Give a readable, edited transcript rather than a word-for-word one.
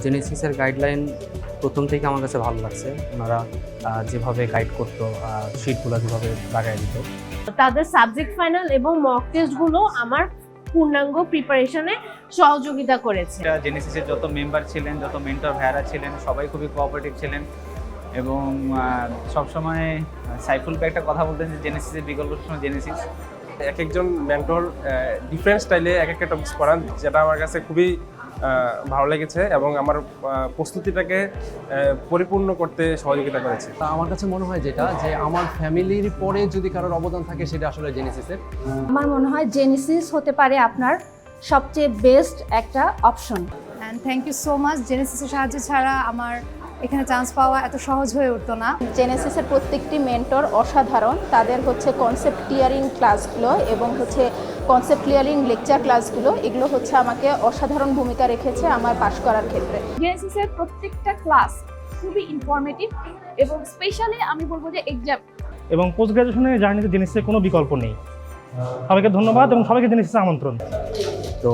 জেনেসিসের guideline প্রথম থেকে আমার কাছে ভালো লাগছে। ওনারা যেভাবে গাইড করতো, শিটগুলো যেভাবে লাগাই দিত। তাদের সাবজেক্ট ফাইনাল এবং মক টেস্টগুলো আমার পূর্ণাঙ্গ প্রিপারেশনে সহযোগিতা করেছে। জেনেসিসের যত মেম্বার ছিলেন, যত মেন্টর ভাইয়ারা ছিলেন, সবাই খুবই কোঅপারেটিভ ছিলেন এবং সবসময় সাইফুল ভাই একটা কথা বলতেন যে জেনেসিসের বিকল্প সময় জেনেসিস। এক একজন মেন্টর ডিফারেন্ট স্টাইলে এক একটা টপিকস পড়ান, যেটা আমার কাছে খুবই ভালো লেগেছে এবং আমার প্রস্তুতিটাকে পরিপূর্ণ করতে সহযোগিতা করেছে। তা আমার কাছে মনে হয় যেটা যে আমার ফ্যামিলির পরে যদি কারোর অবদান থাকে সেটা আসলে জেনেসিসের। আমার মনে হয় জেনেসিস হতে পারে আপনার সবচেয়ে বেস্ট একটা option. And thank you so much. জেনেসিসের সাহায্য ছাড়া আমার এখানে চান্স পাওয়া এত সহজ হয়ে উঠতো না। জেনেসিসের প্রত্যেকটি মেন্টর অসাধারণ। তাদের হচ্ছে কনসেপ্ট ক্লিয়ারিং ক্লাসগুলো এবং হচ্ছে কনসেপ্ট ক্লিয়ারিং লেকচার ক্লাসগুলো, এগুলো হচ্ছে আমাকে অসাধারণ ভূমিকা রেখেছে আমার পাশ করার ক্ষেত্রে। জেনেসিসের প্রত্যেকটা ক্লাস খুবই ইনফরমেটিভ এবং স্পেশালি আমি বলবো যে এক্সাম এবং পোস্ট গ্রাজুয়েশনের জার্নিতে জেনেসিসের কোনো বিকল্প নেই। সবাইকে ধন্যবাদ এবং সবাইকে জেনেসিসে আমন্ত্রণ। তো